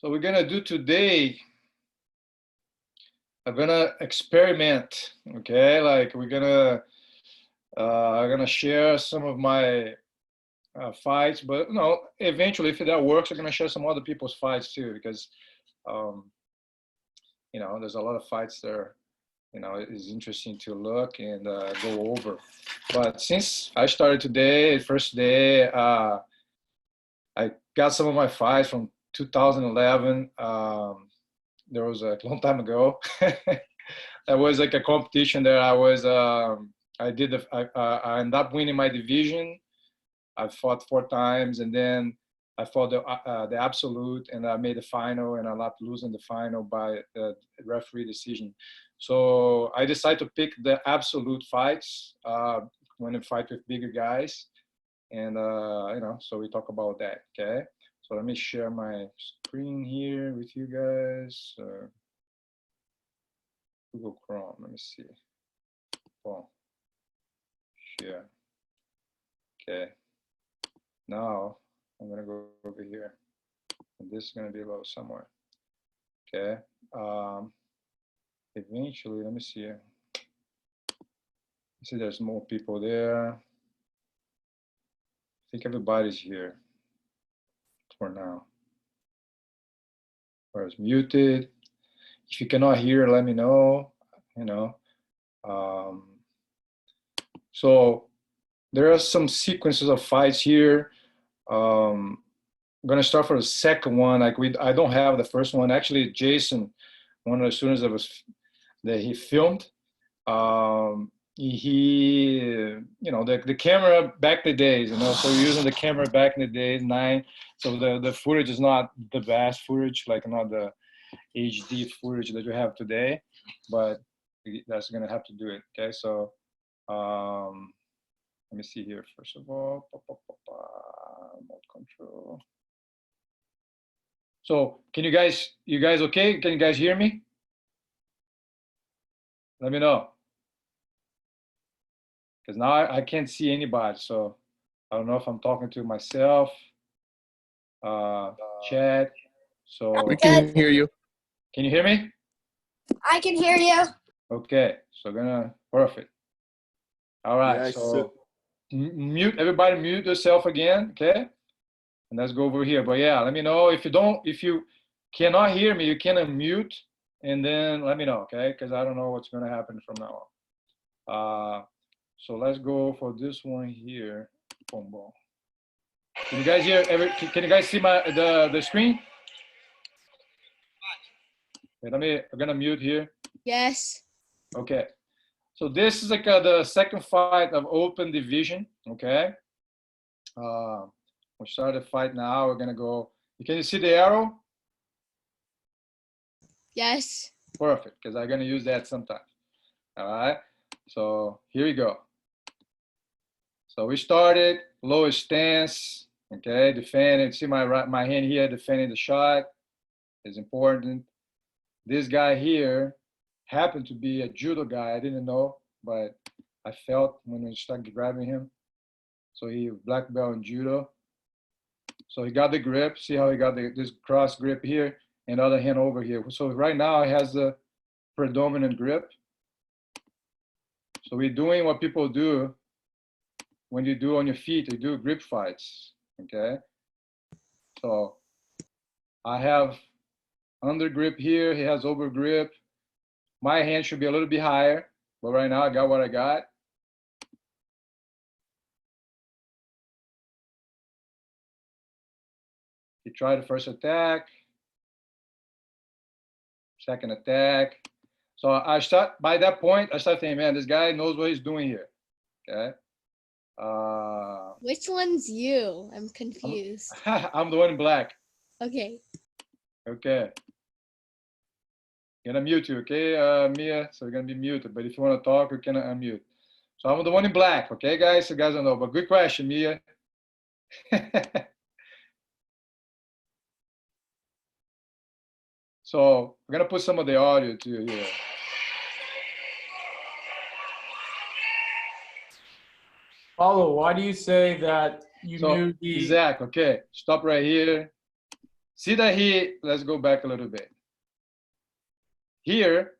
So we're gonna do today, I'm gonna experiment, okay? Like I'm gonna share some of my fights, but no, eventually if that works, I'm gonna share some other people's fights too, because um, there's a lot of fights there. It's interesting to look and go over. But since I started today, first day, I got some of my fights from 2011. There was a long time ago. That was like a competition that I ended up winning my division. I fought 4 times, and then I fought the absolute, and I made the final, and I ended up losing the final by the referee decision. So I decided to pick the absolute fights when I fight with bigger guys, and so we talk about that. Okay, so let me share my screen here with you guys. Google Chrome. Let me see. Boom. Share. Okay. Now I'm gonna go over here, and this is gonna be low somewhere. Okay. Eventually, let me see. See, there's more people there. I think everybody's here for now. Or it's muted. If you cannot hear, let me know. So there are some sequences of fights here. I'm gonna start for the second one. I don't have the first one. Actually, Jason, one of the students that he filmed, the camera back in the days, so using the camera back in the days, 9. So the footage is not the best footage, like not the HD footage that you have today, but that's gonna have to do it. Okay, so let me see here. First of all, remote control. So can you guys okay? Can you guys hear me? Let me know. Because now I can't see anybody, so I don't know if I'm talking to myself. Chat. So we can hear you. Can you hear me? I can hear you. Okay, so perfect. All right, Yes, so mute everybody, mute yourself again, okay? And let's go over here. But yeah, let me know if you cannot hear me, you can unmute, and then let me know, okay? Because I don't know what's gonna happen from now on. So let's go for this one here. Boom, boom. Can you guys hear? Can you guys see the screen? Okay, I'm gonna mute here. Yes. Okay. So this is like the second fight of open division. Okay. We'll start the fight now. We're gonna go. Can you see the arrow? Yes. Perfect, because I'm gonna use that sometimes. All right. So here we go. So we started lowest stance. Okay, defending. See my hand here, defending the shot is important. This guy here happened to be a judo guy. I didn't know, but I felt when I started grabbing him. So he black belt in judo. So he got the grip. See how he got this cross grip here and other hand over here. So right now he has the predominant grip. So we're doing what people do when you do on your feet. You do grip fights. Okay. So I have under grip here. He has over grip. My hand should be a little bit higher, but right now I got what I got. He tried the first attack, second attack. So by that point, I start thinking, man, this guy knows what he's doing here. Okay. Which one's you? I'm confused. I'm the one in black. Okay. Okay. I'm gonna mute you, okay, Mia? So you're gonna be muted, but if you want to talk, you can unmute. So I'm the one in black, okay, guys? You guys don't know, but good question, Mia. So we're gonna put some of the audio too here. Paulo, why do you say that you knew the... Zach, okay, stop right here. See that let's go back a little bit. Here,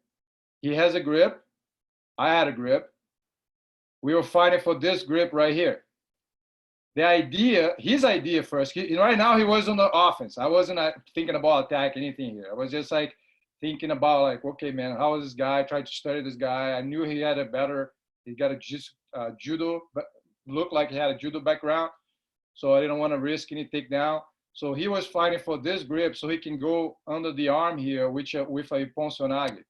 he has a grip. I had a grip. We were fighting for this grip right here. The idea, his idea first, right now he was on the offense. I wasn't thinking about attack, anything here. I was just like thinking about like, okay, man, how is this guy? I tried to study this guy. I knew he got a judo, but looked like he had a judo background. So I didn't want to risk any takedown. So he was fighting for this grip so he can go under the arm here with a ippon sonage.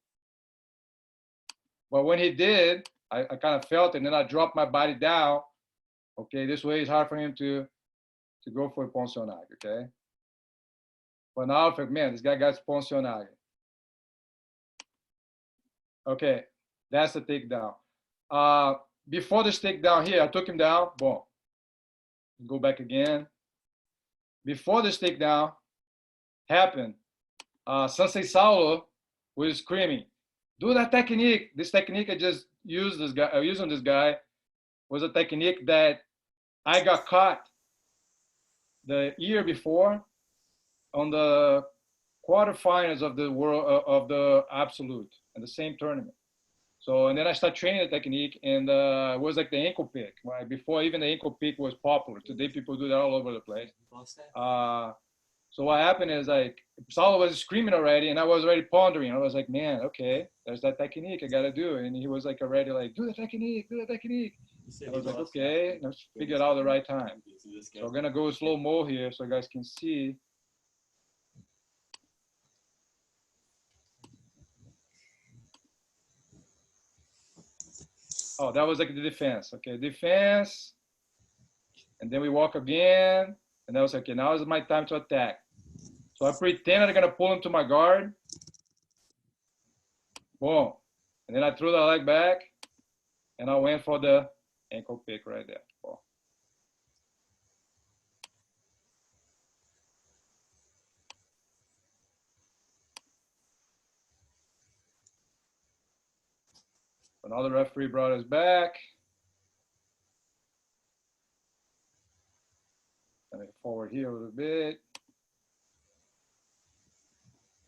But when he did, I kind of felt it, and then I dropped my body down. Okay, this way it's hard for him to go for ippon sonage, okay? But now I think, man, this guy got ippon sonage. Okay, that's the takedown. Before this takedown here, I took him down, boom. Go back again. Before this takedown happened, Sensei Saulo was screaming, do that technique. This technique I just used on this guy was a technique that I got caught the year before on the quarterfinals of the world of the absolute in the same tournament. So, and then I started training the technique, and it was like the ankle pick, right? Before even the ankle pick was popular. Today, people do that all over the place. So what happened is like, Saulo was screaming already, and I was already pondering. I was like, man, okay, there's that technique I got to do. And he was like already like, do the technique, do the technique. I was like, okay, let's figure it out the right time. So I'm going to go slow-mo here so you guys can see. Oh, that was like the defense. Okay, defense. And then we walk again. And I was like, okay, now is my time to attack. So I pretend I'm going to pull him to my guard. Boom. And then I threw the leg back. And I went for the ankle pick right there. Boom. Another referee brought us back. Let me forward here a little bit.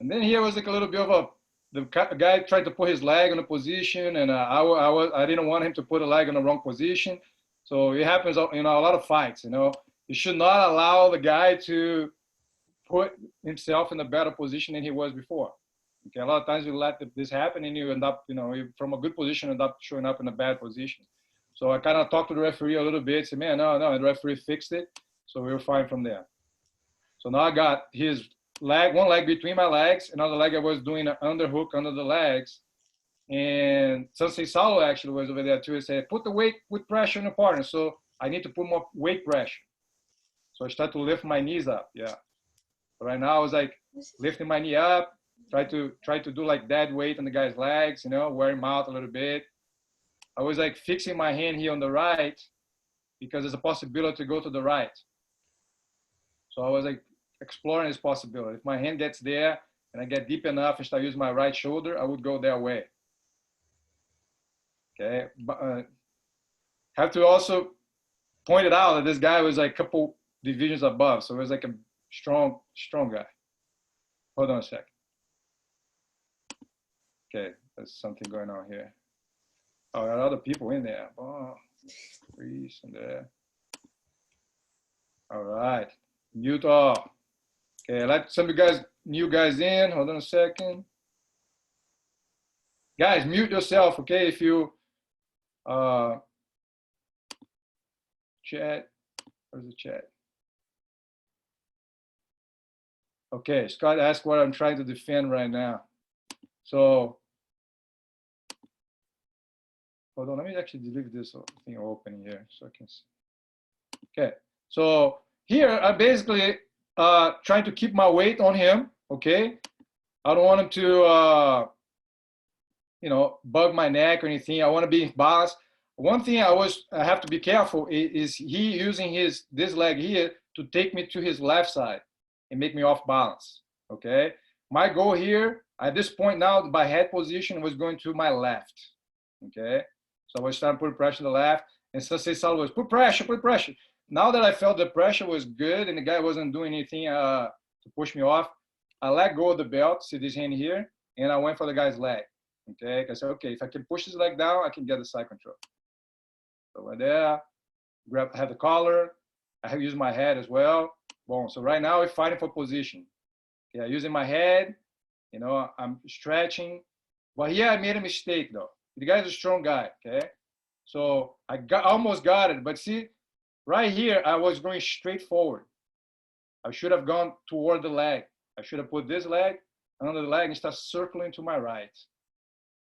And then here was like a little bit of the guy tried to put his leg in a position, and I didn't want him to put a leg in the wrong position. So it happens, you know, a lot of fights, you know. You should not allow the guy to put himself in a better position than he was before. Okay, a lot of times you let this happen and you end up, you know, from a good position, end up showing up in a bad position. So I kind of talked to the referee a little bit, said, man, no, and the referee fixed it. So we were fine from there. So now I got his leg, one leg between my legs, another leg I was doing an underhook under the legs. And Sensei Saulo actually was over there too. He said, put the weight with pressure on the partner. So I need to put more weight pressure. So I started to lift my knees up, yeah. So right now I was like lifting my knee up, try to do like dead weight on the guy's legs, you know, wear him out a little bit. I was like fixing my hand here on the right because there's a possibility to go to the right. So I was like exploring this possibility. If my hand gets there and I get deep enough and start using my right shoulder, I would go that way. Okay, but have to also point it out that this guy was like a couple divisions above, so it was like a strong guy. Hold on a sec. Okay, there's something going on here. Oh, there are other people in there. Oh, Reese in there. All right, mute all. Okay, let some of you guys, new guys in. Hold on a second. Guys, mute yourself, okay? If you chat, where's the chat? Okay, Scott asked what I'm trying to defend right now. So, hold on, let me actually leave this thing open here so I can see. Okay, so here I basically trying to keep my weight on him, okay? I don't want him to, you know, bug my neck or anything. I want to be balanced. One thing I have to be careful is he using this leg here to take me to his left side and make me off balance, okay? My goal here, at this point now, my head position was going to my left, okay? So I was starting to put pressure to the left, and Sensei Saulo was, put pressure, put pressure. Now that I felt the pressure was good and the guy wasn't doing anything to push me off. I let go of the belt, see this hand here, and I went for the guy's leg. Okay, I said, okay, if I can push his leg down, I can get the side control. So right there, I have the collar, I have used my head as well. Boom. So right now we're fighting for position. Yeah, using my head, you know, I'm stretching. But here I made a mistake though. The guy's a strong guy, okay? So I almost got it, but see, right here, I was going straight forward. I should have gone toward the leg. I should have put this leg under the leg and start circling to my right,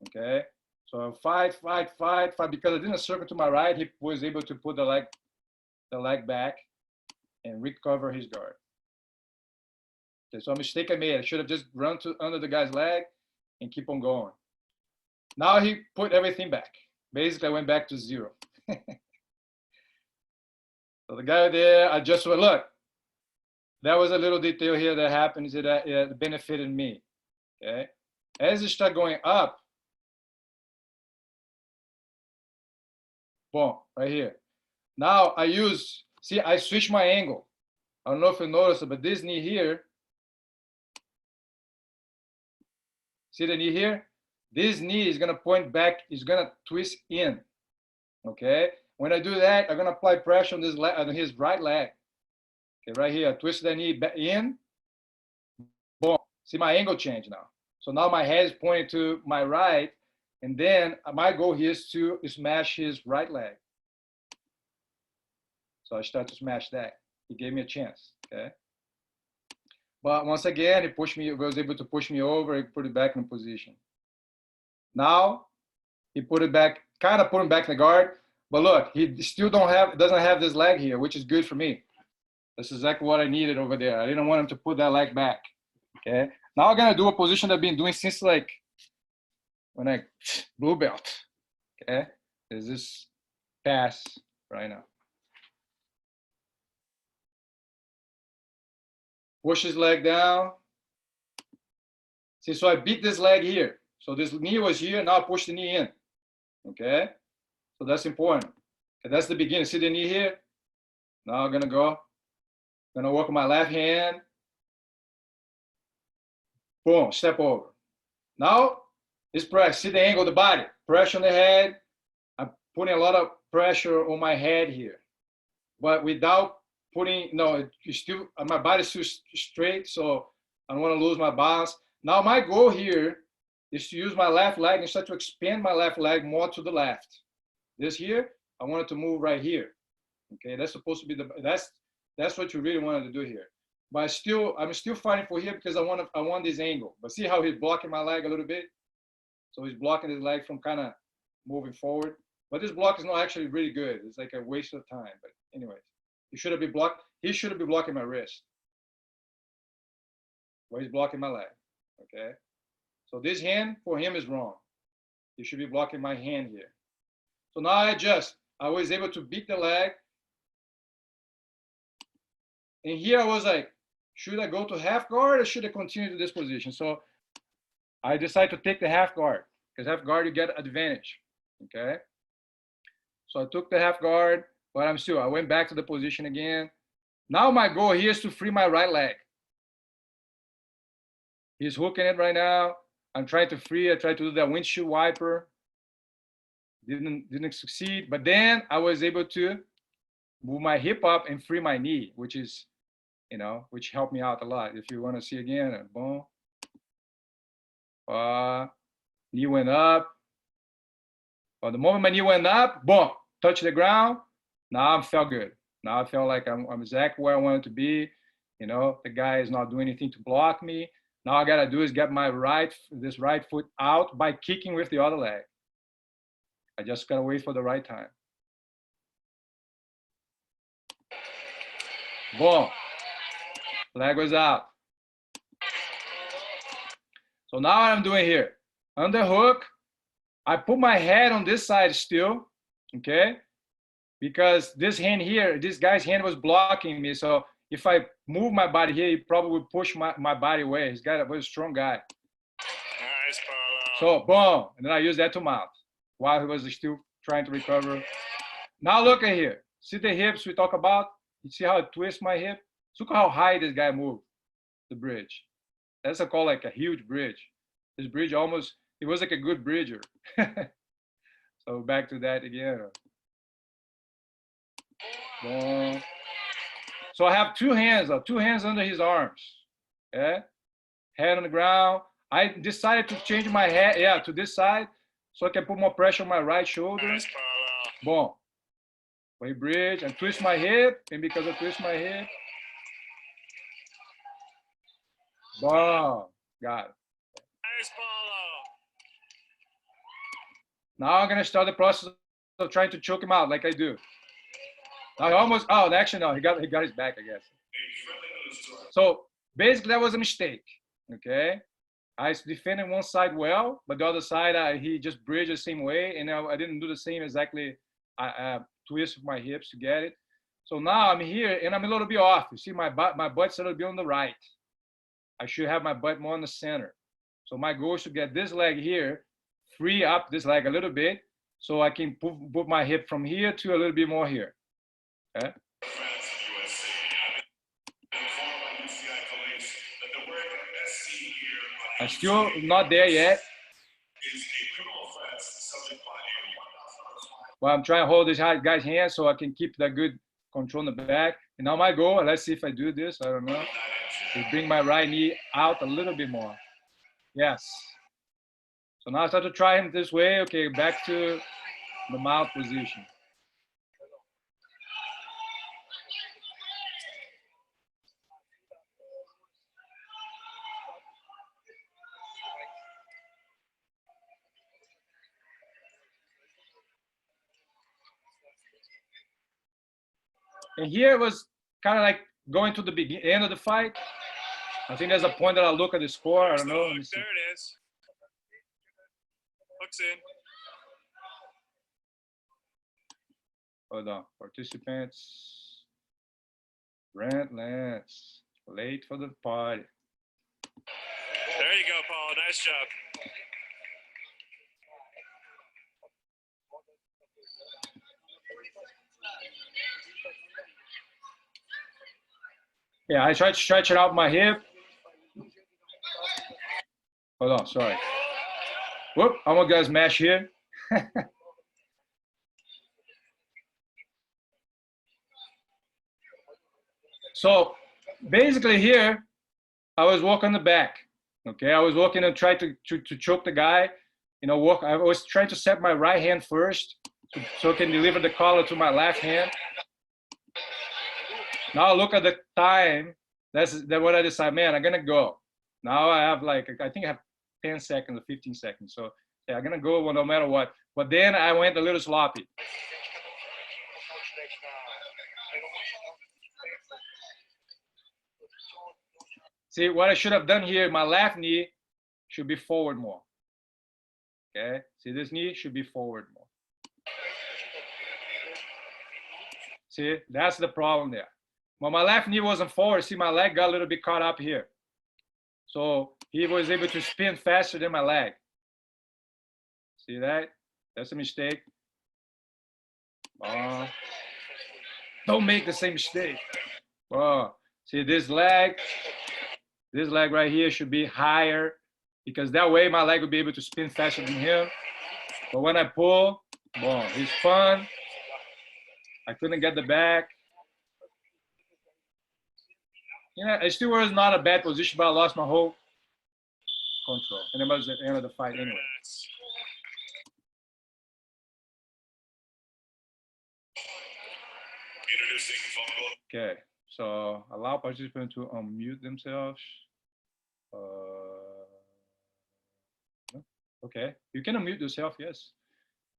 okay? So fight. Because I didn't circle to my right, he was able to put the leg back and recover his guard. Okay, so a mistake I made. I should have just run under the guy's leg and keep on going. Now he put everything back. Basically, I went back to zero. So the guy there, I just went, look, that was a little detail here that happened that it benefited me, okay? As you start going up, boom, right here. Now I switch my angle. I don't know if you noticed it, but this knee here, see the knee here? This knee is gonna point back, is gonna twist in, okay? When I do that, I'm gonna apply pressure on this on his right leg. Okay, right here, I twist the knee back in, boom. See my angle change now. So now my head is pointing to my right, and then my goal here is to smash his right leg. So I start to smash that. He gave me a chance, okay? But once again, he was able to push me over, he put it back in position. Now, he put it back, kind of put him back in the guard, but look, he still doesn't have this leg here, which is good for me. That's exactly what I needed over there. I didn't want him to put that leg back, okay? Now I'm gonna do a position that I've been doing since like when I blue belt, okay? Is this pass right now. Push his leg down. See, so I beat this leg here. So this knee was here, now I push the knee in, okay? So that's important. Okay, that's the beginning. See the knee here? Now I'm gonna work with my left hand. Boom, step over. Now, it's press. See the angle of the body. Pressure on the head. I'm putting a lot of pressure on my head here. But without putting, no, my body's still straight, so I don't want to lose my balance. Now my goal here is to use my left leg and start to expand my left leg more to the left. This here, I want it to move right here. Okay, that's supposed to be that's what you really wanted to do here. But I'm still fighting for here because I want this angle. But see how he's blocking my leg a little bit? So he's blocking his leg from kind of moving forward. But this block is not actually really good. It's like a waste of time. But anyways, he should have been blocking my wrist. Well, he's blocking my leg. Okay. So this hand for him is wrong. He should be blocking my hand here. So now I was able to beat the leg. And here I was like, should I go to half guard or should I continue to this position? So I decided to take the half guard, because half guard you get advantage, okay? So I took the half guard, but I went back to the position again. Now my goal here is to free my right leg. He's hooking it right now. I'm trying to free. I tried to do that windshield wiper. Didn't succeed, but then I was able to move my hip up and free my knee, which is, which helped me out a lot. If you want to see again, boom. Knee went up. But the moment my knee went up, boom, touch the ground. Now I felt good. Now I felt like I'm exactly where I wanted to be. The guy is not doing anything to block me. Now I gotta do is get this right foot out by kicking with the other leg. I just gotta wait for the right time. Boom. Leg was out. So now what I'm doing here, underhook, I put my head on this side still, okay? Because this hand here, this guy's hand was blocking me. So if I move my body here, he probably would push my body away. He's got a very strong guy. Nice, Paulo. So boom, and then I used that to mount while he was still trying to recover. Now look at here. See the hips we talk about? You see how I twist my hip? Look how high this guy moved. the bridge. That's a call like a huge bridge. This bridge almost, it was like a good bridger. So back to that again. Boom. So I have two hands under his arms. Yeah, head on the ground. I decided to change my head, yeah, to this side, so I can put more pressure on my right shoulder. Nice, Paulo. Boom. We bridge and twist my hip, and because I twist my hip, boom, got it. Nice, Paulo. Now I'm gonna start the process of trying to choke him out like I do. Now he almost, oh, actually no, he got his back, I guess. So basically that was a mistake, okay? I defended one side well, but the other side, he just bridged the same way, and I didn't do the same exactly. I twist my hips to get it. So now I'm here, and I'm a little bit off. You see, my butt's a little bit on the right. I should have my butt more in the center. So my goal is to get this leg here, free up this leg a little bit, so I can put my hip from here to a little bit more here. Okay? I'm still not there yet. But I'm trying to hold this guy's hand so I can keep that good control in the back. And now my goal, let's see if I do this, I don't know, is bring my right knee out a little bit more. Yes. So now I start to try him this way. Okay, back to the mouth position. And here it was kind of like going to the end of the fight. I think there's a point that I'll look at the score. I don't know. There it is. Hooks in. Hold on. Participants. Brent Lance. Late for the party. There you go, Paul. Nice job. Yeah, I tried to stretch it out my hip. Hold on, sorry. Whoop, I'm gonna guys mash here. So basically here, I was walking the back. Okay, I was walking and try to choke the guy. You know, I was trying to set my right hand first so I can deliver the collar to my left hand. Now look at the time. That's what I decide, man, I'm gonna go. Now I have like, I think I have 10 seconds or 15 seconds. So yeah, I'm gonna go no matter what. But then I went a little sloppy. See, what I should have done here, my left knee should be forward more. Okay, see, this knee should be forward more. See, that's the problem there. Well, my left knee wasn't forward. See, my leg got a little bit caught up here. So he was able to spin faster than my leg. See that? That's a mistake. Don't make the same mistake. See, this leg right here should be higher, because that way my leg will be able to spin faster than him. But when I pull, boom, he's fun. I couldn't get the back. Yeah, it still was not a bad position, but I lost my whole control. And it was the end of the fight anyway. Okay, so allow participants to unmute themselves. Okay, you can unmute yourself, yes.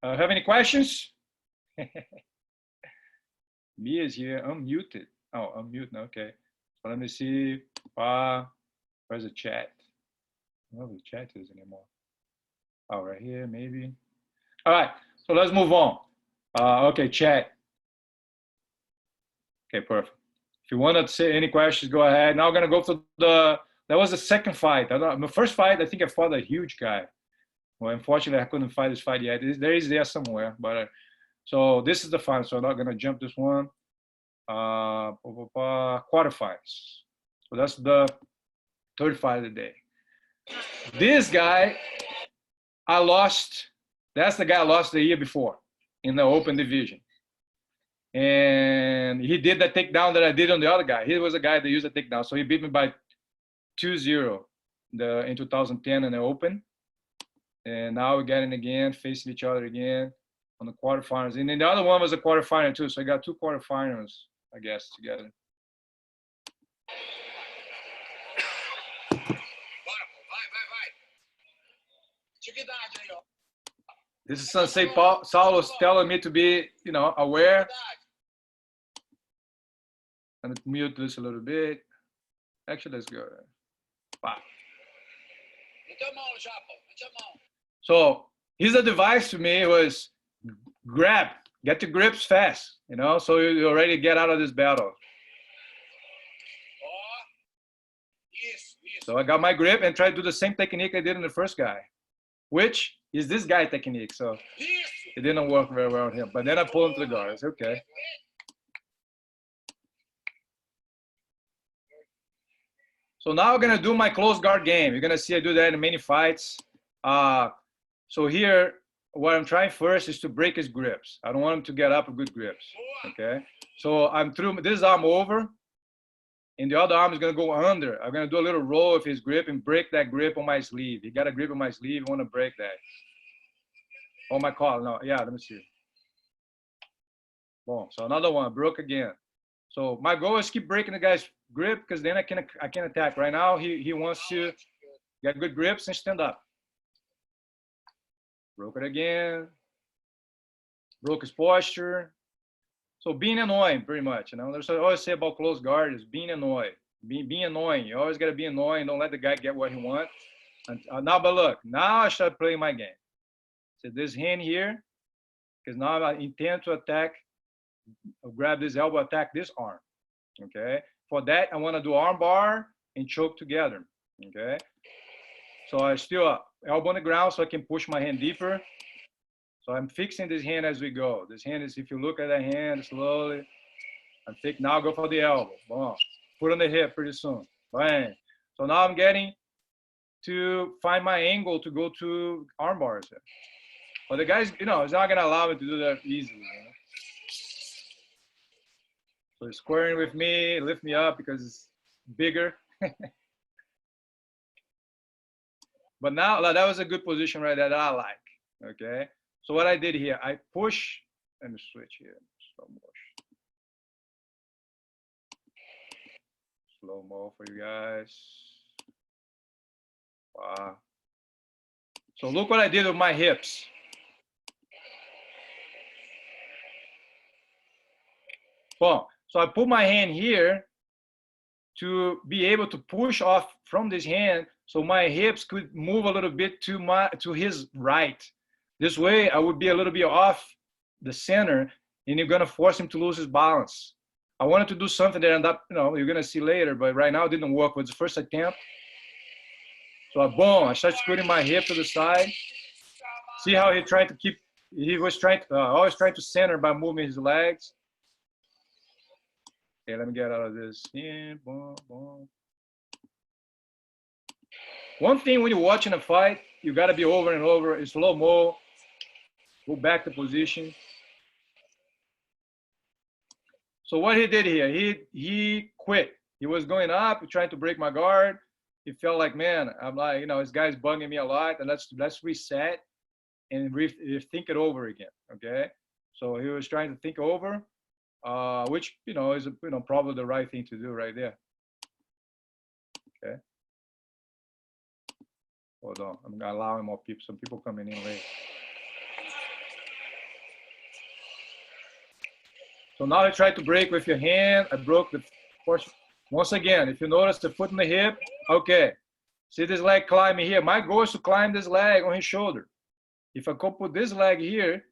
Have any questions? Mia is here, unmuted. Oh, unmute, okay. So let me see, where's the chat? I don't know where the chat is anymore. Oh, right here, maybe. All right, so let's move on. Okay, chat. Okay, perfect. If you want to say any questions, go ahead. Now I'm gonna go to that was the second fight. My first fight, I think I fought a huge guy. Well, unfortunately, I couldn't fight this fight yet. There somewhere, but so this is the final. So I'm not gonna jump this one. Quarterfinals. So that's the third fight of the day. This guy, I lost. That's the guy I lost the year before in the open division. And he did the takedown that I did on the other guy. He was a guy that used a takedown. So he beat me by 2-0 in 2010 in the open. And now we're getting again, facing each other again on the quarterfinals. And then the other one was a quarterfinal too. So I got 2 quarterfinals, I guess, together. This is Sensei Saulo's telling me to be, aware. I'm going to mute this a little bit. Actually, let's go. Wow. So his advice to me was grab, get the grips fast, so you already get out of this battle. So I got my grip and tried to do the same technique I did in the first guy, which is this guy technique. So it didn't work very well on him. But then I pulled him to the guard. I said, okay. So now I'm gonna do my close guard game. You're gonna see I do that in many fights. So here, what I'm trying first is to break his grips. I don't want him to get up with good grips, okay? So I'm through this arm over, and the other arm is gonna go under. I'm gonna do a little roll of his grip and break that grip on my sleeve. He got a grip on my sleeve, I wanna break that. On my collar, no, yeah, let me see. Boom, so another one, broke again. So my goal is keep breaking the guy's grip because then I can attack. Right now, he wants to get good grips and stand up. Broke it again. Broke his posture. So being annoying, pretty much. There's what I always say about close guard is being annoyed. Being annoying. You always got to be annoying. Don't let the guy get what he wants. Now, but look, now I start playing my game. So this hand here, because now I intend to attack. I'll grab this elbow, attack this arm. Okay. For that, I want to do arm bar and choke together. Okay. So I still up, elbow on the ground so I can push my hand deeper. So I'm fixing this hand as we go. This hand is, if you look at that hand slowly, I'm fixing, now I'll go for the elbow. Boom. Put on the hip pretty soon. Bang. So now I'm getting to find my angle to go to arm bars here. But the guy's, he's not going to allow me to do that easily. So he's squaring with me, lift me up because it's bigger. But now that was a good position right there that I like. Okay. So what I did here, I push and switch here. Slow mo for you guys. Wow. So look what I did with my hips. Boom. So I put my hand here to be able to push off from this hand so my hips could move a little bit to his right. This way I would be a little bit off the center and you're gonna force him to lose his balance. I wanted to do something that ended up, you're gonna see later, but right now it didn't work. It was the first attempt. So I started scooting my hip to the side. See how he tried to keep, he was trying to, always trying to center by moving his legs. Okay, let me get out of this. Yeah, boom, boom. One thing when you're watching a fight, you got to be over and over in slow-mo. Go back to position. So what he did here, he quit. He was going up, trying to break my guard. He felt like, man, I'm like, this guy's bugging me a lot, and let's reset and think it over again. Okay. So he was trying to think over. Which is probably the right thing to do right there. Okay. Hold on, I'm allowing more people. Some people coming in late. So now I tried to break with your hand. I broke the portion. Once again, if you notice the foot in the hip, okay. See this leg climbing here. My goal is to climb this leg on his shoulder. If I go put this leg here,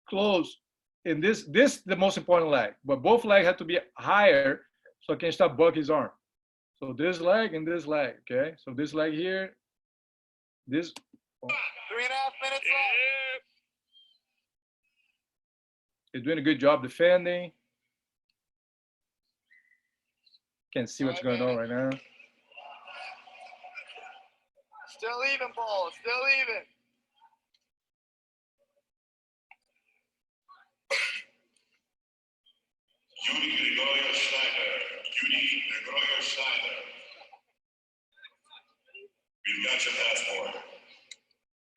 close. And this the most important leg, but both legs have to be higher so I can start buck his arm. So this leg and this leg, okay? So this leg here, this. 3.5 minutes left. He's doing a good job defending. Can't see what's going on right now. Still even, Paul. Still even. We've got your passport.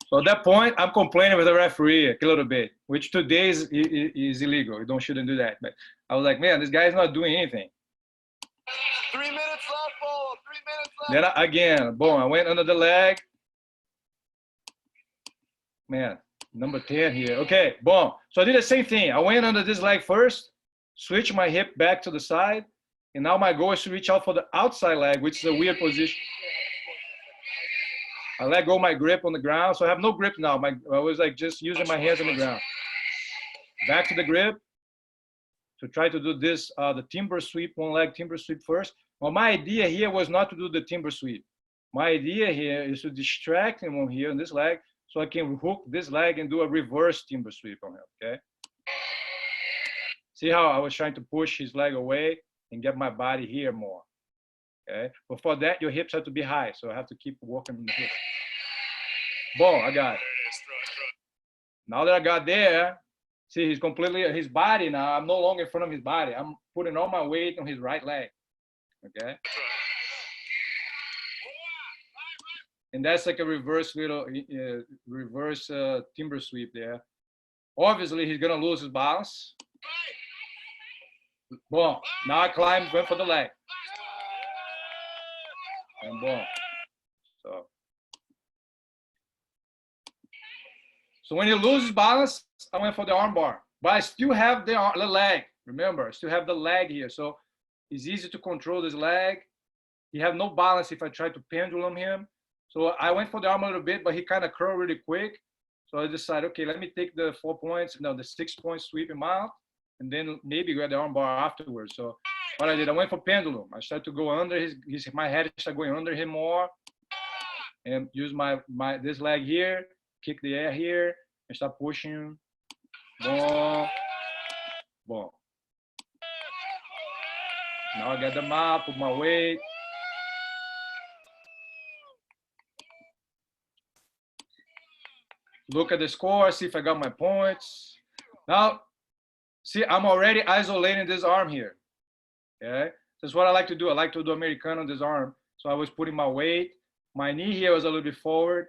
So at that point, I'm complaining with the referee a little bit, which today is illegal. You shouldn't do that. But I was like, man, this guy's not doing anything. 3 minutes left, Paul. 3 minutes left. Then again, boom, I went under the leg. Man, number 10 here. Okay, boom. So I did the same thing. I went under this leg first, switched my hip back to the side, and now my goal is to reach out for the outside leg, which is a weird position. I let go my grip on the ground, so I have no grip now. I was like just using my hands on the ground. Back to the grip to try to do this, the timber sweep, one leg timber sweep first. Well, my idea here was not to do the timber sweep. My idea here is to distract him on here on this leg so I can hook this leg and do a reverse timber sweep on him, okay? See how I was trying to push his leg away and get my body here more, okay? But for that, your hips have to be high, so I have to keep working on the hips. Boom, I got it. Now that I got there, see, he's completely, his body now, I'm no longer in front of his body. I'm putting all my weight on his right leg, okay? And that's like a reverse little, reverse timber sweep there. Obviously, he's gonna lose his balance. Boom, now I climbed, went for the leg. And boom, so when he loses balance, I went for the arm bar, but I still have the leg. Remember, I still have the leg here. So it's easy to control this leg. He have no balance if I try to pendulum him. So I went for the arm a little bit, but he kind of curled really quick. So I decided, okay, let me take the 4 points, no, the 6 point sweep him out, and then maybe grab the arm bar afterwards. So what I did, I went for pendulum. I started to go under my head started going under him more, and use this leg here, kick the air here, and start pushing him. Boom, boom. Now I got the map, put my weight. Look at the score, see if I got my points. Now, see, I'm already isolating this arm here. Okay, that's what I like to do. I like to do Americano on this arm. So I was putting my weight. My knee here was a little bit forward.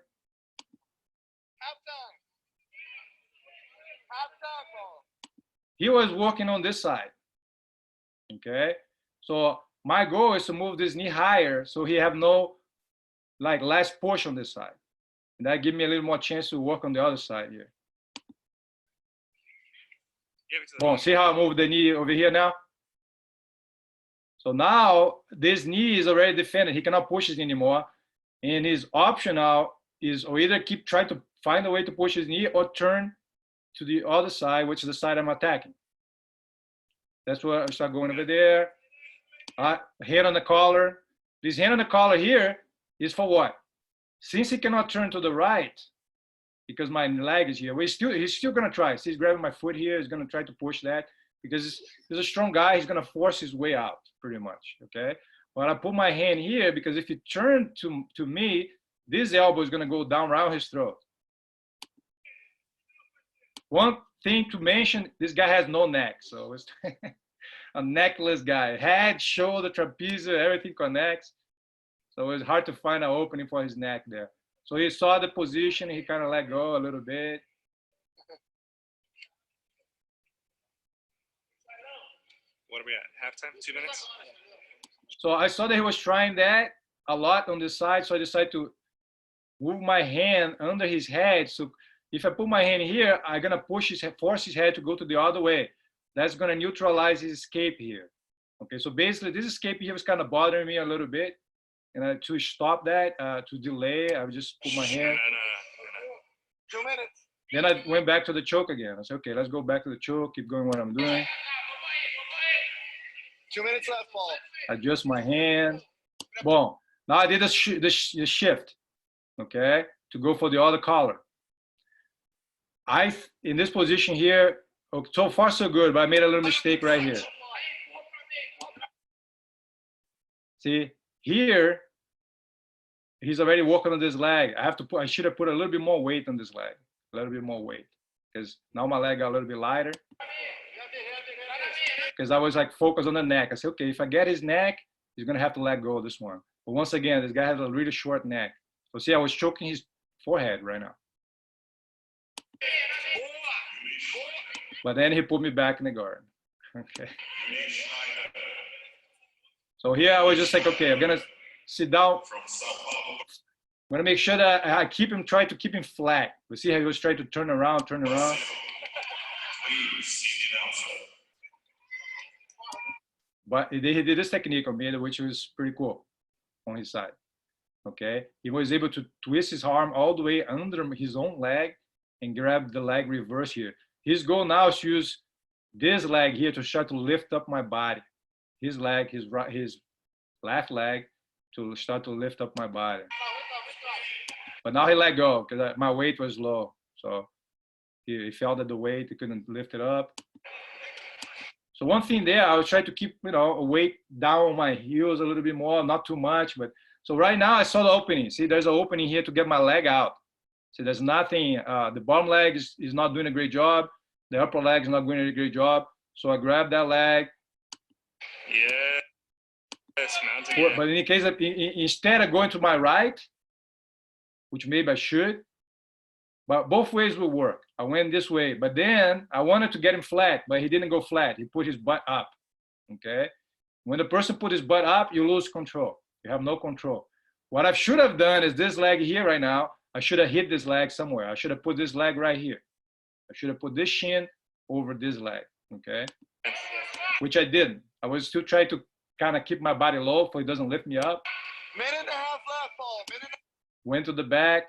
He was working on this side. Okay, so my goal is to move this knee higher so he have no less push on this side. And that give me a little more chance to work on the other side here. Well, see how I move the knee over here now? So now this knee is already defended. He cannot push it anymore. And his option now is or either keep trying to find a way to push his knee or turn to the other side, which is the side I'm attacking. That's where I start going over there. Hand on the collar. This hand on the collar here is for what? Since he cannot turn to the right, because my leg is here, he's still gonna try. See, he's grabbing my foot here. He's gonna try to push that because he's a strong guy. He's gonna force his way out pretty much, okay? But I put my hand here because if he turns to me, this elbow is gonna go down around his throat. One thing to mention, this guy has no neck, so it's a neckless guy. Head, shoulder, trapezius, everything connects. So it's hard to find an opening for his neck there. So he saw the position, he kind of let go a little bit. What are we at? Halftime? 2 minutes? So I saw that he was trying that a lot on this side, so I decided to move my hand under his head. So if I put my hand here, I'm gonna force his head to go to the other way. That's gonna neutralize his escape here. Okay, so basically this escape here was kind of bothering me a little bit. And to stop that, to delay, I would just put my hand. No. 2 minutes. Then I went back to the choke again. I said, okay, let's go back to the choke, keep going what I'm doing. 2 minutes left, Paul. Adjust my hand. Boom. Now I did the shift, okay, to go for the other collar. In this position here, so far so good, but I made a little mistake right here. See, here, he's already working on this leg. I should have put a little bit more weight on this leg, a little bit more weight, because now my leg got a little bit lighter. Because I was like focused on the neck. I said, okay, if I get his neck, he's gonna have to let go of this one. But once again, this guy has a really short neck. So see, I was choking his forehead right now. But then he put me back in the guard. Okay. So here I was just like, okay, I'm gonna sit down. I'm gonna make sure that I keep him, try to keep him flat. You see how he was trying to turn around. But he did this technique on me, which was pretty cool on his side. Okay, he was able to twist his arm all the way under his own leg and grab the leg reverse here. His goal now is to use this leg here to start to lift up my body. His leg, his left leg, to start to lift up my body. But now he let go because my weight was low. So he felt that the weight, he couldn't lift it up. So one thing there, I was trying to keep, a weight down on my heels a little bit more, not too much. But so right now I saw the opening. See, there's an opening here to get my leg out. See, there's nothing, the bottom leg is not doing a great job. The upper leg is not doing a great job. So I grabbed that leg. Yes, mountain. But in case of, instead of going to my right, which maybe I should, but both ways will work. I went this way, but then I wanted to get him flat, but he didn't go flat. He put his butt up, okay? When the person put his butt up, you lose control. You have no control. What I should have done is this leg here right now, I should have hit this leg somewhere. I should have put this leg right here. I should have put this shin over this leg, okay? Which I didn't. I was still trying to kind of keep my body low so it doesn't lift me up. Minute and a half left, Paul. Went to the back.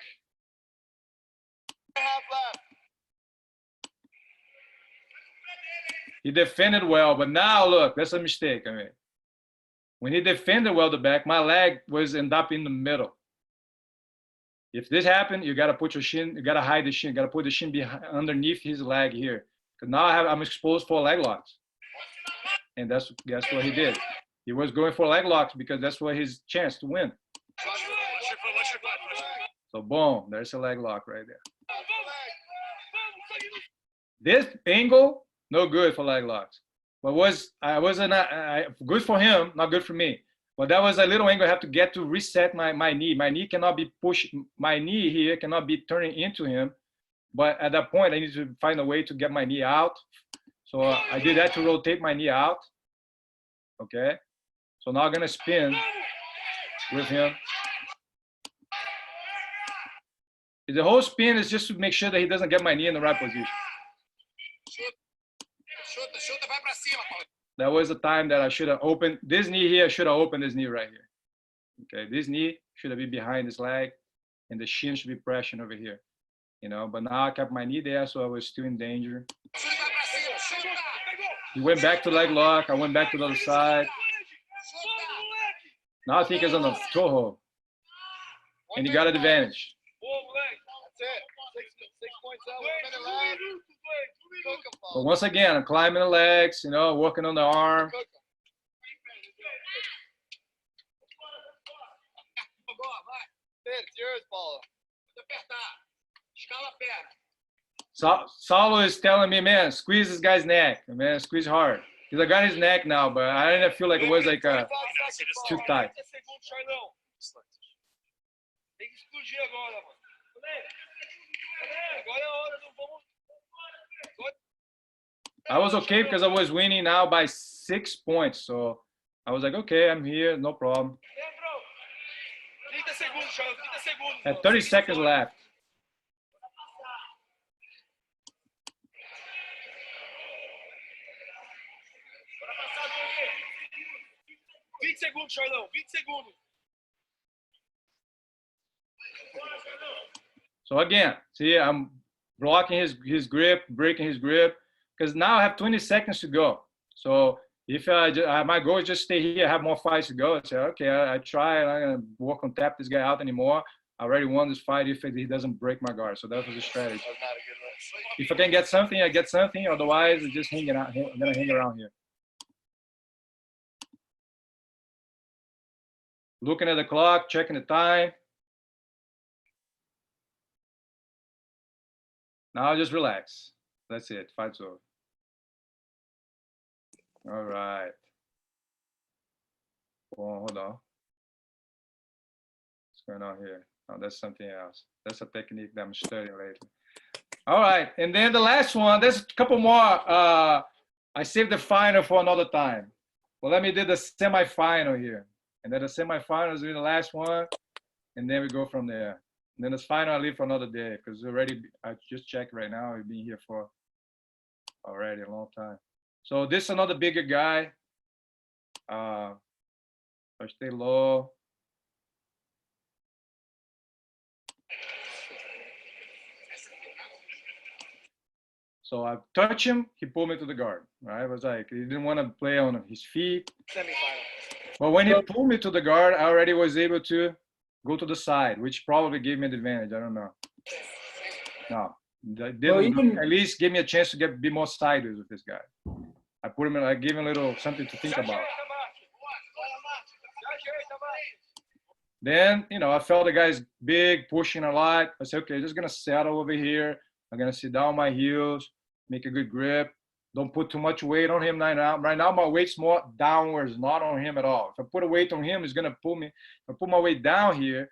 Half left. He defended well, but now look, that's a mistake. I mean, when he defended well the back, my leg was end up in the middle. If this happened, you gotta put your shin, you gotta hide the shin, you gotta put the shin behind, underneath his leg here. Because now I'm exposed for leg locks. And that's what he did. He was going for leg locks because that's what his chance to win. So boom, there's a leg lock right there. This angle, no good for leg locks. But good for him, not good for me. But that was a little angle I have to get to reset my knee. My knee cannot be pushed. My knee here cannot be turning into him. But at that point, I need to find a way to get my knee out. So I did that to rotate my knee out. Okay. So now I'm gonna spin with him. The whole spin is just to make sure that he doesn't get my knee in the right position. That was the time that I should have opened this knee here. I should have opened this knee right here. Okay, this knee should have been behind this leg, and the shin should be pressing over here. But now I kept my knee there, so I was still in danger. He went back to leg lock. I went back to the other side. Now I think it's on the toe hold, and he got an advantage. That's it. 6 points out. Minute left. Cook him, Paul. But once again, I'm climbing the legs, working on the arm. Cook him. It's yours, Paul. Saulo is telling me, man, squeeze this guy's neck, man, squeeze hard. Because I got his neck now, but I didn't feel like it was like too tight. I was okay because I was winning now by 6 points. So I was like, okay, I'm here, no problem. At 30 seconds left. So again, see, I'm blocking his grip, breaking his grip, because now I have 20 seconds to go. So if my goal is just stay here, have more fights to go, I say, okay, I try, and I'm gonna work on tap this guy out anymore. I already won this fight if he doesn't break my guard. So that was the strategy. If I can get something, I get something. Otherwise, I'm just hanging out. I'm gonna hang around here. Looking at the clock, checking the time. Now just relax. That's it. Fight's over. All right. Oh, hold on. What's going on here? Oh, that's something else. That's a technique that I'm studying lately. All right, and then the last one. There's a couple more. I saved the final for another time. Well, let me do the semifinal here, and then the semifinal is the last one, and then we go from there. And then the final I leave for another day because already I just checked right now. We've been here for already a long time. So this is another bigger guy. I stay low. So I touch him, he pulled me to the guard. Right? I was like, he didn't want to play on his feet. Semifinal. But when he pulled me to the guard, I already was able to go to the side, which probably gave me the advantage. I don't know. No, that didn't. At least give me a chance to be more sideways with this guy. I put him in, I gave him a little something to think about. Then, you know, I felt the guy's big, pushing a lot. I said, okay, just gonna settle over here. I'm gonna sit down on my heels, make a good grip. Don't put too much weight on him right now. Right now, my weight's more downwards, not on him at all. If I put a weight on him, he's gonna pull me. If I put my weight down here,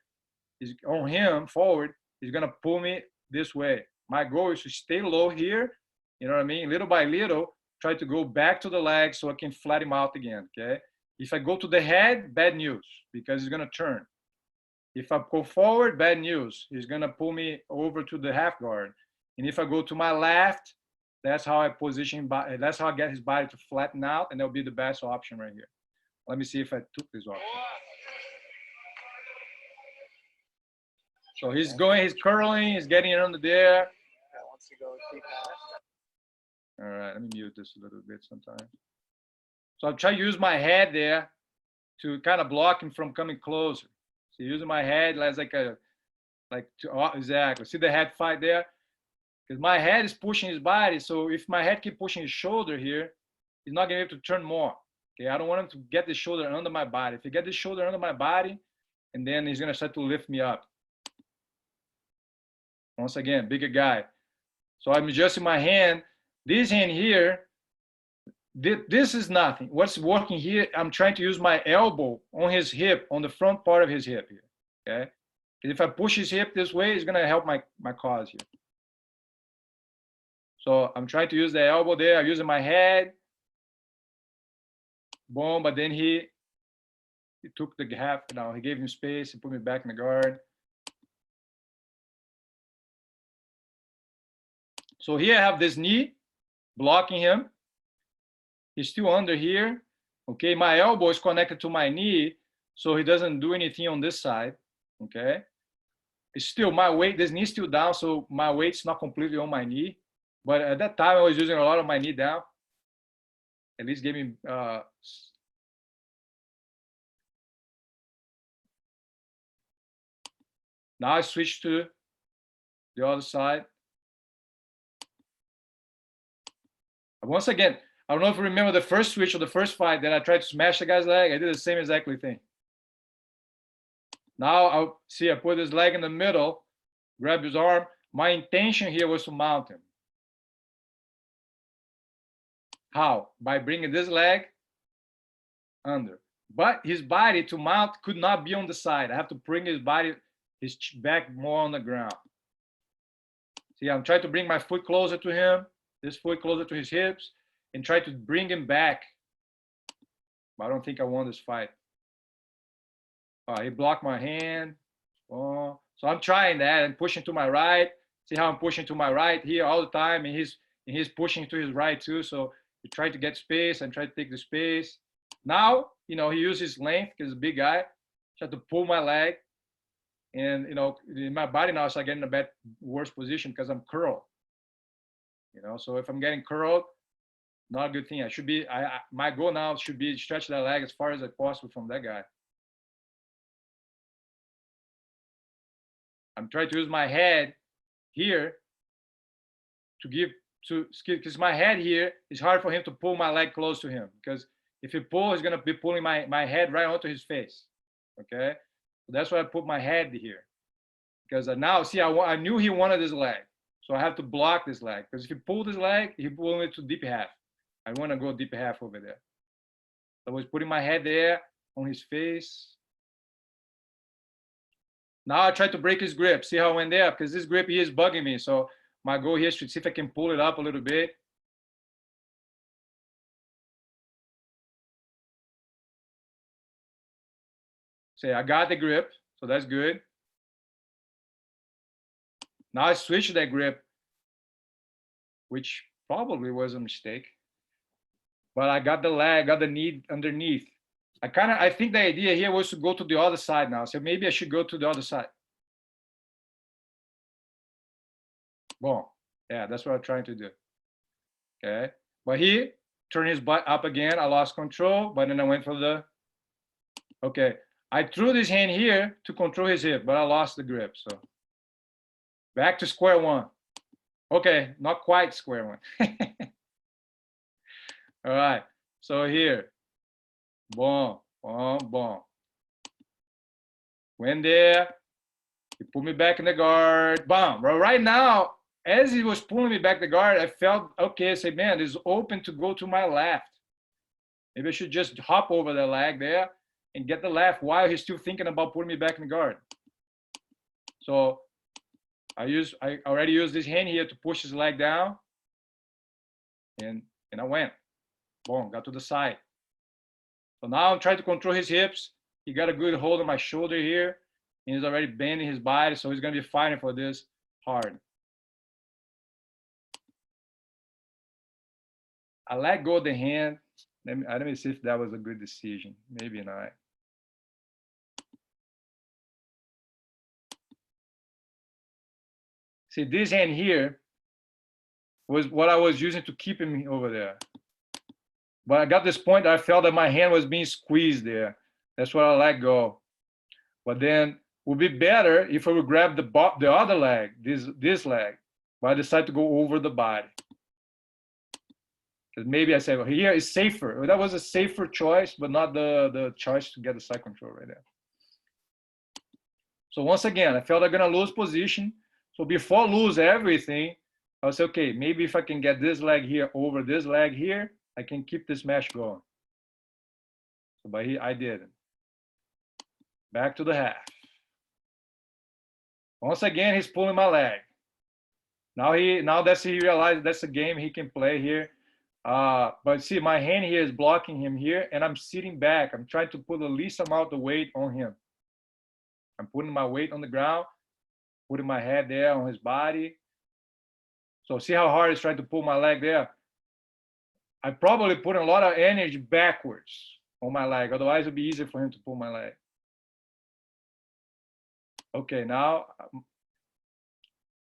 he's on him forward, he's gonna pull me this way. My goal is to stay low here, you know what I mean? Little by little, try to go back to the leg so I can flat him out again, okay? If I go to the head, bad news, because he's gonna turn. If I go forward, bad news. He's gonna pull me over to the half guard. And if I go to my left, that's how I position, that's how I get his body to flatten out, and that'll be the best option right here. Let me see if I took this option. So he's going, he's curling, he's getting it under there. Wants to go deep pass. All right, let me mute this a little bit sometimes. So I'll try to use my head there to kind of block him from coming closer. So using my head as exactly. See the head fight there? Because my head is pushing his body. So if my head keep pushing his shoulder here, he's not gonna be able to turn more. Okay, I don't want him to get the shoulder under my body. If he get the shoulder under my body, and then he's gonna start to lift me up. Once again, bigger guy. So I'm adjusting my hand. This hand here, this is nothing. What's working here, I'm trying to use my elbow on his hip, on the front part of his hip here, okay? If I push his hip this way, it's gonna help my cause here. So I'm trying to use the elbow there. I'm using my head. Boom, but then he took the half, now he gave him space, he put me back in the guard. So here I have this knee blocking him. He's still under here. Okay, my elbow is connected to my knee, so he doesn't do anything on this side. Okay, it's still my weight, this knee is still down, so my weight's not completely on my knee. But at that time, I was using a lot of my knee down. At least gave me now I switch to the other side. Once again, I don't know if you remember the first switch or the first fight that I tried to smash the guy's leg. I did the same exactly thing. Now I'll see, I put his leg in the middle, grab his arm. My intention here was to mount him. How? By bringing this leg under. But his body to mount could not be on the side. I have to bring his body, his back more on the ground. See, I'm trying to bring my foot closer to him, this foot closer to his hips, and try to bring him back. But I don't think I won this fight. He blocked my hand. So I'm trying that and pushing to my right. See how I'm pushing to my right here all the time, and he's pushing to his right too. So you try to get space and try to take the space. Now, you know, he uses length because he's a big guy. Try to pull my leg, and you know, in my body now, so I get in a worse position because I'm curled. You know, so if I'm getting curled, not a good thing. I should be. My goal now should be to stretch that leg as far as possible from that guy. I'm trying to use my head here to give to, because my head here is hard for him to pull my leg close to him, because if he pulls, he's gonna be pulling my head right onto his face. Okay, so that's why I put my head here, because now see, I knew he wanted his leg, So I have to block this leg, because if you pull this leg, you pull it to deep half. I want to go deep half over there. So I was putting my head there on his face. Now I try to break his grip. See how I went there? Because this grip here is bugging me. So my goal here is to see if I can pull it up a little bit. Say, I got the grip, so that's good. Now I switch that grip, which probably was a mistake. But I got the leg, got the knee underneath. I think the idea here was to go to the other side now. So maybe I should go to the other side. Boom. Yeah, that's what I'm trying to do. Okay. But he turned his butt up again. I lost control, but then I went for the, okay. I threw this hand here to control his hip, but I lost the grip. So back to square one. Okay, not quite square one. All right, so here, boom, boom, boom. Went there, he put me back in the guard, boom. But right now, as he was pulling me back the guard, I felt, okay, I said, man, it's open to go to my left. Maybe I should just hop over the leg there and get the left while he's still thinking about putting me back in the guard. So I already used this hand here to push his leg down, and I went. Boom, got to the side. So now I'm trying to control his hips. He got a good hold on my shoulder here, and he's already bending his body, so he's gonna be fighting for this hard. I let go of the hand. Let me see if that was a good decision. Maybe not. See, this hand here was what I was using to keep him over there. But I got this point that I felt that my hand was being squeezed there. That's what I let go. But then it would be better if I would grab the other leg, this leg, but I decided to go over the body. Because maybe I said, well, here is safer. That was a safer choice, but not the choice to get the side control right there. So once again, I felt I'm gonna lose position. So before I lose everything, I was okay, maybe if I can get this leg here over this leg here, I can keep this match going. So but I didn't. Back to the half. Once again, he's pulling my leg. Now he realized that's a game he can play here. But see, my hand here is blocking him here, and I'm sitting back. I'm trying to put the least amount of weight on him. I'm putting my weight on the ground, putting my head there on his body. So see how hard he's trying to pull my leg there? I probably put a lot of energy backwards on my leg. Otherwise, it'd be easier for him to pull my leg. Okay, now,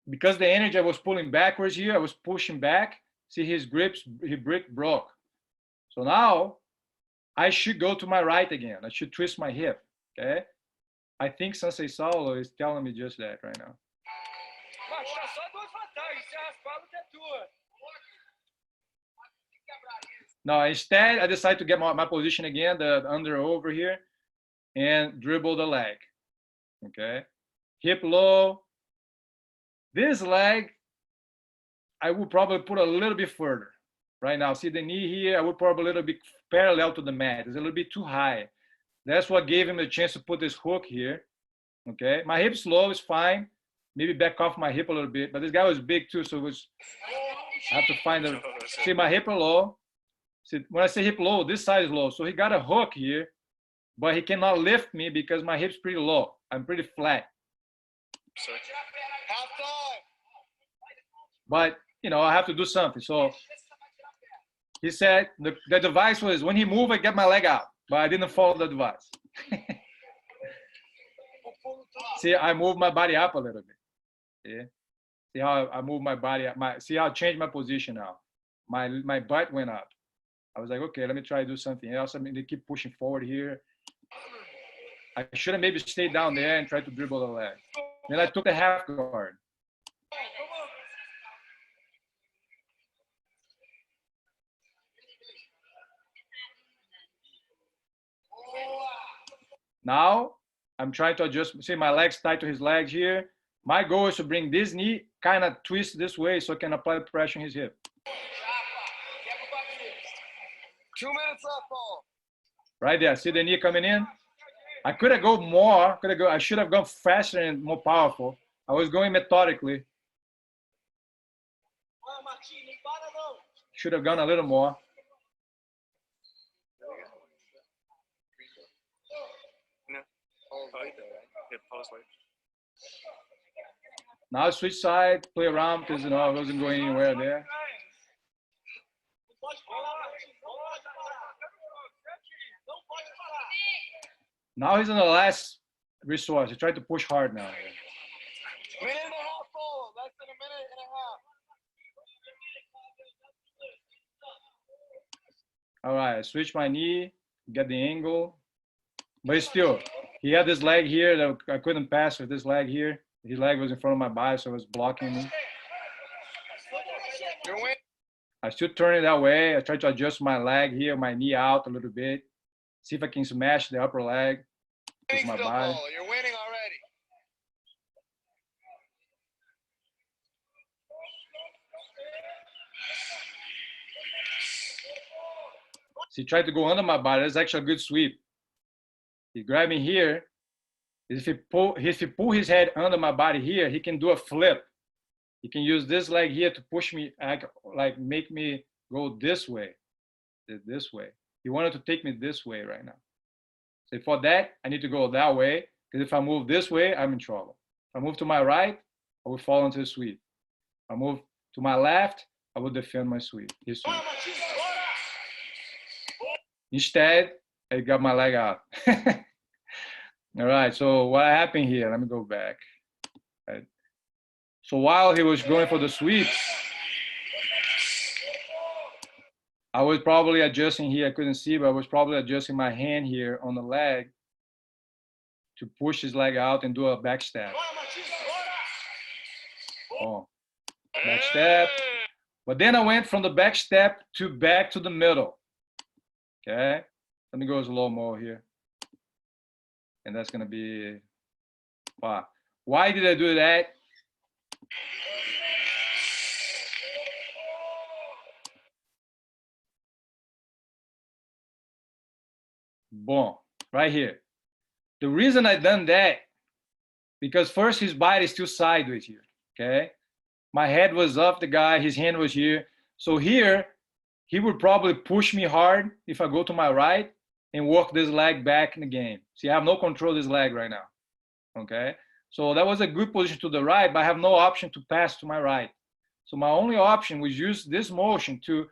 because the energy I was pulling backwards here, I was pushing back. See, his grip broke. So now I should go to my right again. I should twist my hip, okay? I think Sensei Saulo is telling me just that right now. No, instead, I decided to get my position again, the under over here, and dribble the leg, okay? Hip low. This leg, I would probably put a little bit further right now. See the knee here, I would probably a little bit parallel to the mat. It's a little bit too high. That's what gave him a chance to put this hook here, okay? My hip's low is fine. Maybe back off my hip a little bit, but this guy was big too, so it was, I have to find the, see my hip are low. See, when I say hip low, this side is low. So he got a hook here, but he cannot lift me because my hip's pretty low. I'm pretty flat. But, you know, I have to do something. So he said the device was when he moved, I get my leg out, but I didn't follow the device. See, I moved my body up a little bit. Yeah. See how I moved my body up. See how I changed my position now. My butt went up. I was like, okay, let me try to do something else. I mean, they keep pushing forward here. I should have maybe stayed down there and tried to dribble the leg. Then I took the half guard. Now I'm trying to adjust. See, my legs tied to his legs here. My goal is to bring this knee kind of twist this way so I can apply pressure on his hip. 2 minutes left, Paul. Right there, see the knee coming in? I could have gone more, I should have gone faster and more powerful. I was going methodically. Should have gone a little more. No. Yeah, pause wait. Now I switch side, play around because you know I wasn't going anywhere there. Now he's on the last resource. He tried to push hard now. Minute and a half, Paul. Less than a minute and a half. All right, I switch my knee, get the angle. But still, he had this leg here that I couldn't pass with this leg here. His leg was in front of my body, so it was blocking me. You're winning. I still turn it that way. I try to adjust my leg here, my knee out a little bit. See if I can smash the upper leg with my body. Paul. You're winning already. So he tried to go under my body. That's actually a good sweep. He grabbed me here. If he pull his head under my body here, he can do a flip. He can use this leg here to push me, like make me go this way. He wanted to take me this way right now. So for that, I need to go that way, because if I move this way, I'm in trouble. If I move to my right, I will fall into the sweep. If I move to my left, I will defend my sweep, his sweep. Instead, I got my leg out. All right, so what happened here? Let me go back. Right. So while he was going for the sweep, I was probably adjusting here. I couldn't see, but I was probably adjusting my hand here on the leg to push his leg out and do a back step. Oh, back step. But then I went from the back step to back to the middle. Okay, let me go slow-mo here. And that's gonna be, wow. Why did I do that? Boom, right here. The reason I done that, because first his body is still sideways here, okay? My head was up the guy, his hand was here. So here, he would probably push me hard if I go to my right and work this leg back in the game. See, I have no control of this leg right now, okay? So that was a good position to the right, but I have no option to pass to my right. So my only option was use this motion to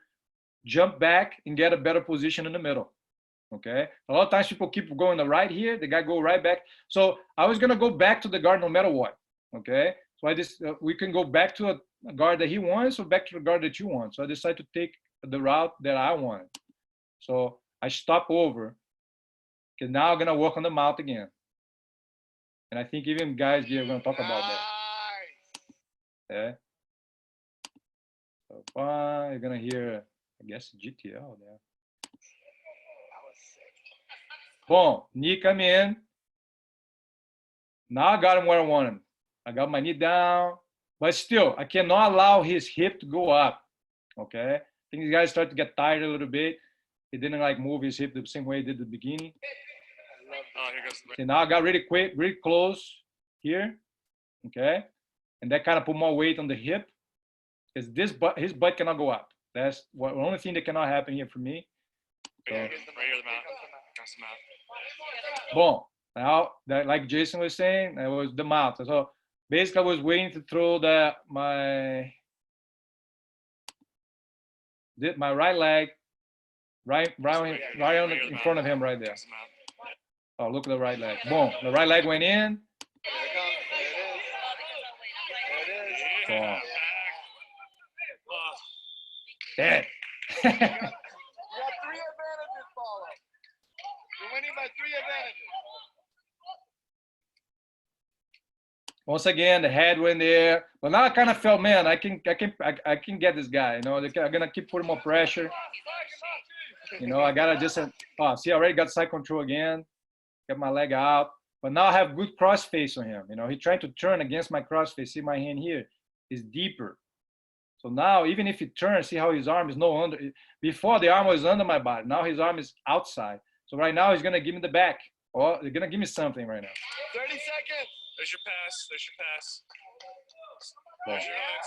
jump back and get a better position in the middle, okay? A lot of times people keep going to the right here, the guy go right back. So I was gonna go back to the guard no matter what, okay? So I just, we can go back to a guard that he wants or back to the guard that you want. So I decided to take the route that I wanted. So I stop over, because now I'm gonna work on the mouth again. And I think even guys here are gonna talk about that. Okay. So you're gonna hear, I guess, GTL there. Boom, knee come in. Now I got him where I want him. I got my knee down, but still, I cannot allow his hip to go up, okay? I think these guys start to get tired a little bit. He didn't like move his hip the same way he did at the beginning. Oh, here goes. So now I got really quick, really close here, okay? And that kind of put more weight on the hip, because his butt cannot go up. That's the only thing that cannot happen here for me. So, Right here, the mouth. Across the mouth. boom. Now, that, like Jason was saying, that was the mouth. So basically, I was waiting to throw my right leg right on in front of him right there. Oh, look at the right leg. Boom. The right leg went in. Yeah. Boom. Dead. You got 3 advantages, Paulo. You're winning by 3 advantages. Once again, the head went there. But now I kind of felt, man, I can get this guy. You know, I'm gonna keep putting more pressure. You know, I gotta just, see, I already got side control again. Get my leg out. but now I have good cross face on him. You know, he's trying to turn against my cross face. See my hand here is deeper. So now, even if he turns, see how his arm is no under. Before the arm was under my body. Now his arm is outside. So right now he's gonna give me the back. Or he's gonna give me something right now. 30 seconds. There's your pass. There's your pass. There. There's your hooks. Yes,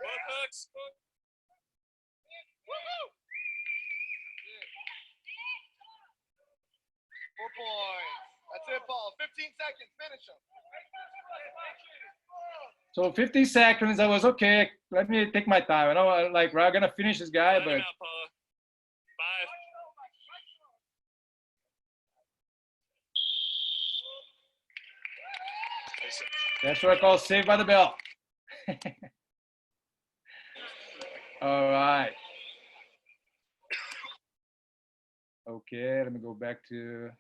Both hooks. woohoo. 4 points. That's it, Paul. 15 seconds. Finish him. So 15 seconds, I was okay. Let me take my time. I know, like, we're gonna finish this guy, Let but him out, Paula. 5. that's what I call saved by the bell. All right. Okay, let me go back to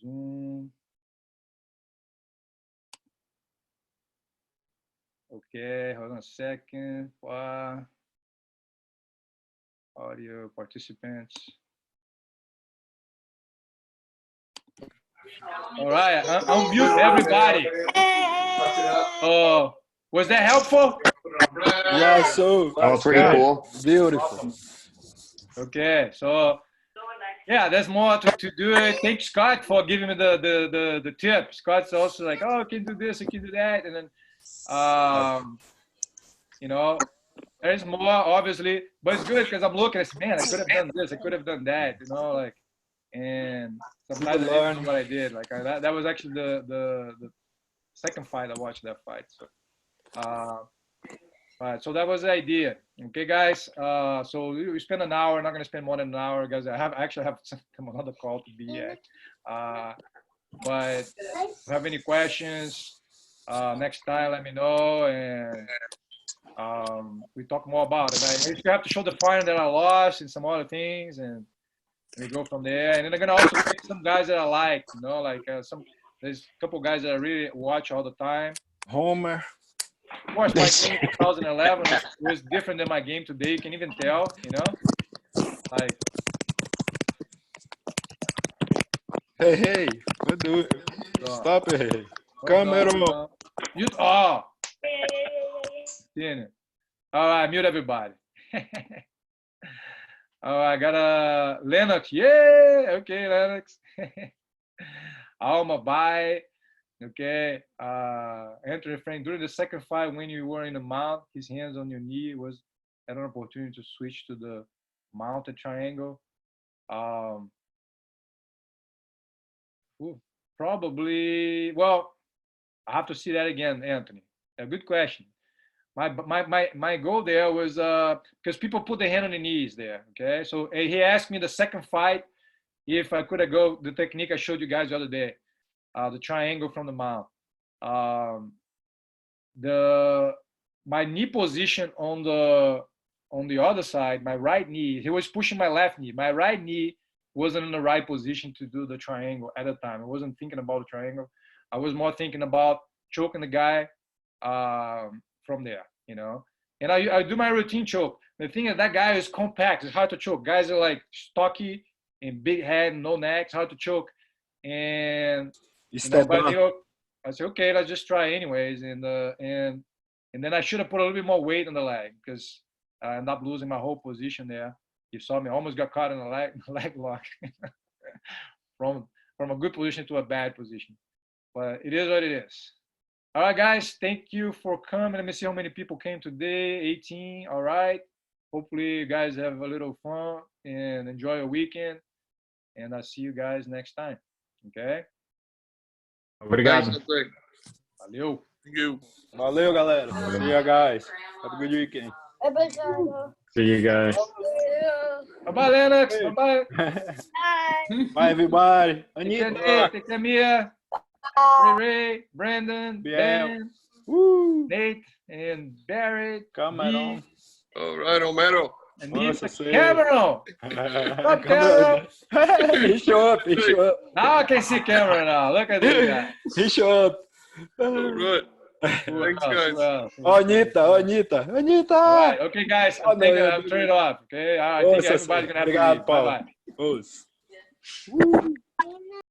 Zoom. Okay, hold on a second. Audio participants. All right, unmute everybody. Oh, was that helpful? Yeah, so Oh, pretty cool. beautiful. Okay, so yeah, there's more to do it. Thank Scott for giving me the tip. Scott's also like, oh, you can do this, you can do that, and then you know, there's more obviously, but it's good because I'm looking at, man, I could have done this, I could have done that, you know, like, and sometimes I didn't know what I did. Like that was actually the second fight I watched that fight. So all right, so that was the idea. Okay, guys. So we spent an hour. Not gonna spend more than an hour, guys. I actually have another call to be at. But if you have any questions, next time let me know, and we talk more about it. If you have to show the final that I lost and some other things, and we go from there. And then I'm gonna also pick some guys that I like. You know, like there's a couple guys that I really watch all the time. Homer. Of course, my game in 2011 was different than my game today. You can even tell, you know, like. Hey, what do it? Stop it. Camera. Mute. Oh. All right, mute everybody. Oh, I got a Lennox. Yeah. Okay, Lennox. Alma, bye. Okay, Anthony Frank, during the second fight when you were in the mount, his hands on your knee, was had an opportunity to switch to the mounted triangle. Probably, well, I have to see that again, Anthony. A good question. My goal there was because people put their hand on the knees there. Okay, so he asked me the second fight if I could go the technique I showed you guys the other day. The triangle from the mount. My knee position on the other side, my right knee, he was pushing my left knee. My right knee wasn't in the right position to do the triangle at the time. I wasn't thinking about the triangle. I was more thinking about choking the guy from there, you know. And I do my routine choke. The thing is that guy is compact. It's hard to choke. Guys are like stocky and big head, no neck. It's hard to choke. And but, you know, I said, okay, let's just try anyways. And then I should have put a little bit more weight on the leg because I ended up losing my whole position there. You saw me, I almost got caught in a leg lock from a good position to a bad position. But it is what it is. All right, guys, thank you for coming. Let me see how many people came today. 18. All right. Hopefully you guys have a little fun and enjoy your weekend. And I'll see you guys next time. Okay? Obrigado. Valeu. Valeu, galera. See you guys. Have a good weekend. See you guys. Bye-bye, Lennox. Hey. Bye-bye. Bye, everybody. Take care, Anita. Nate. Take care, Mia. Ray, Brandon, Ben, Woo. Nate, and Barrett. Cameron. All right, Homero. Anita, Nossa, Cameron. Cameron. He show up. He show up. Now I can see Cameron now. Look at this guy. He show up. All right. Thanks, guys. Oh, Anita. All right. Okay, guys. I'm turning it off. Okay. I think Nossa, everybody's going to have to obrigado, leave. Paulo. Bye-bye. Os.